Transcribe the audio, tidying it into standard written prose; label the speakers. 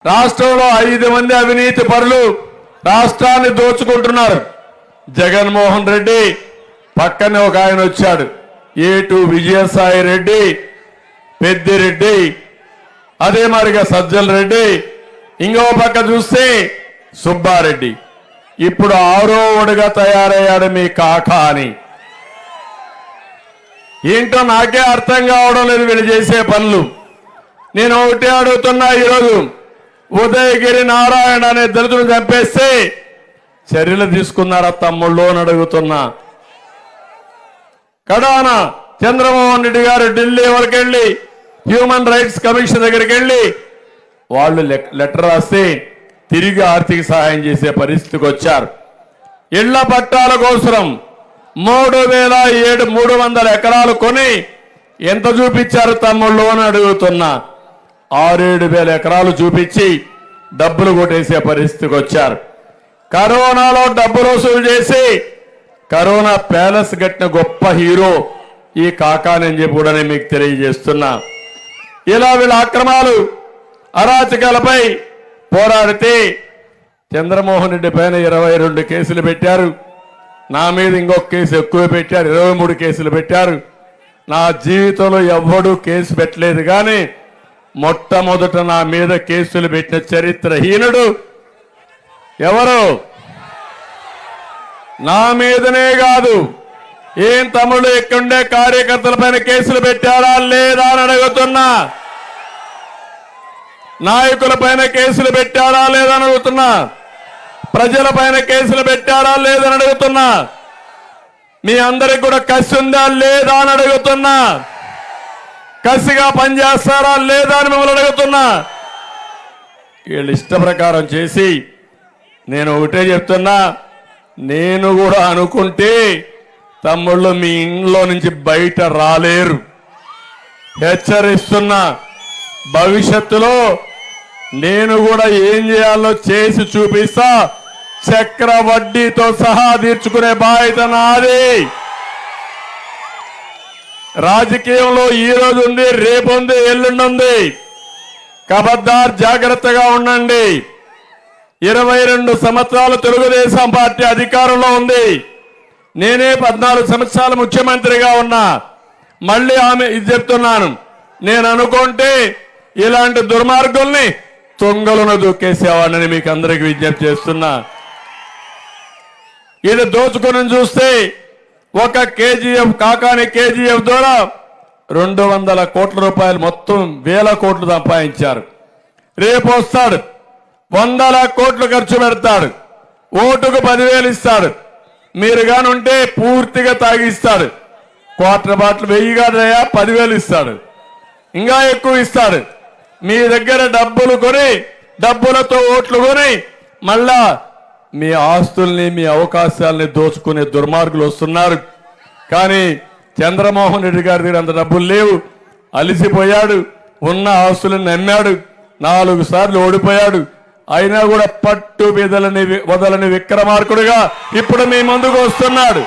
Speaker 1: రాష్ట్రంలో 5 మంది అవినీతి పరులు రాష్ట్రాన్ని దోచుకుంటున్నారు. జగన్మోహన్ రెడ్డి పక్కనే ఒక ఆయన వచ్చాడు, ఏటు విజయసాయి రెడ్డి, పెద్దిరెడ్డి, అదే మరిగా సజ్జల రెడ్డి, ఇంకో పక్క చూస్తే సుబ్బారెడ్డి. ఇప్పుడు 6వోడుగా తయారయ్యాడు మీ కాకా అని. ఏంటో నాకే అర్థం కావడం లేదు వీళ్ళు చేసే పనులు. నేను ఒకటే అడుగుతున్నా, ఈరోజు ఉదయగిరి నారాయణ అనే దళితులు చంపేస్తే చర్యలు తీసుకున్నారా తమ్ముళ్ళు అని అడుగుతున్నా. కడాన చంద్రమోహన్ రెడ్డి గారు ఢిల్లీ వరకు వెళ్ళి హ్యూమన్ రైట్స్ కమిషన్ దగ్గరికి వెళ్ళి వాళ్ళు లెటర్ రాస్తే తిరిగి ఆర్థిక సహాయం చేసే పరిస్థితికి వచ్చారు. ఇళ్ల పట్టాల కోసం 3,300 ఎకరాలు కొని ఎంత చూపించారు తమ్ముళ్ళు అని అడుగుతున్నా. 6,000-7,000 ఎకరాలు చూపించి డబ్బులు కొట్టేసే పరిస్థితికి వచ్చారు. కరోనాలో డబ్బులు వసూలు చేసి కరోనా ప్యాలెస్ కట్టిన గొప్ప హీరో ఈ కాకానని చెప్పి కూడా నేను మీకు తెలియజేస్తున్నా. ఇలా వీళ్ళ అక్రమాలు అరాచకాలపై పోరాడితే చంద్రమోహన్ రెడ్డి పైన 22 కేసులు పెట్టారు. నా మీద ఇంకొక కేసు ఎక్కువ పెట్టారు, 23 కేసులు పెట్టారు. నా జీవితంలో ఎవ్వడూ కేసు పెట్టలేదు, కానీ మొట్టమొదట నా మీద కేసులు పెట్టిన చరిత్రహీనుడు ఎవరు? నా మీదనే కాదు, ఏం తమ్ముళ్ళు ఇక్కడుండే కార్యకర్తల పైన కేసులు పెట్టారా లేదా అని అడుగుతున్నా. నాయకుల పైన కేసులు పెట్టారా లేదని అడుగుతున్నా. ప్రజల పైన కేసులు పెట్టారా లేదని అడుగుతున్నా. మీ అందరికి కూడా కసి ఉందా లేదా అని అడుగుతున్నా. కసిగా పనిచేస్తారా లేదా అని మిమ్మల్ని అడుగుతున్నా. వీళ్ళు ఇష్ట ప్రకారం చేసి నేను ఒకటే చెప్తున్నా, నేను కూడా అనుకుంటే తమ్ముళ్ళు మీ ఇంట్లో నుంచి బయట రాలేరు. హెచ్చరిస్తున్నా, భవిష్యత్తులో నేను కూడా ఏం చేయాలో చేసి చూపిస్తా. చక్ర వడ్డీతో సహా తీర్చుకునే బాధ్యత నాది. రాజకీయంలో ఈ రోజు ఉంది, రేపు ఉంది, ఎల్లుండి ఉంది. ఖబర్దార్, జాగ్రత్తగా ఉండండి. 22 సంవత్సరాలు తెలుగుదేశం పార్టీ అధికారంలో ఉంది. నేనే 14 సంవత్సరాలు ముఖ్యమంత్రిగా ఉన్నా. మళ్ళీ ఆమె ఇది చెప్తున్నాను, నేను అనుకుంటే ఇలాంటి దుర్మార్గుల్ని తొంగలను దూకేసేవాడిని మీకు అందరికి విజ్ఞప్తి చేస్తున్నా. ఇది దోచుకుని చూస్తే ఒక కేజీఎఫ్ కాకాని కేజీఎఫ్ ద్వారా 200 కోట్ల రూపాయలు, మొత్తం 1000 కోట్లు సంపాదించారు. రేపు వస్తాడు, 100 కోట్లు ఖర్చు పెడతాడు, ఓటుకు 10,000 ఇస్తాడు. మీరు కానుంటే పూర్తిగా తాగిస్తాడు. క్వార్టర్ బాటిల్ 1000 కాదయా 10,000 ఇస్తాడు, ఇంకా ఎక్కువ ఇస్తాడు. మీ దగ్గర డబ్బులు కొని, డబ్బులతో ఓట్లు కొని మళ్ళా మీ ఆస్తుల్ని, మీ అవకాశాలని దోచుకునే దుర్మార్గులు వస్తున్నారు. కానీ చంద్రమోహన్ రెడ్డి గారి దగ్గర అంత డబ్బులు లేవు, అలిసిపోయాడు, ఉన్న ఆస్తులను అమ్మాడు, 4 సార్లు ఓడిపోయాడు. అయినా కూడా పట్టు వదలని విక్రమార్కుడిగా ఇప్పుడు మీ ముందుకు వస్తున్నాడు.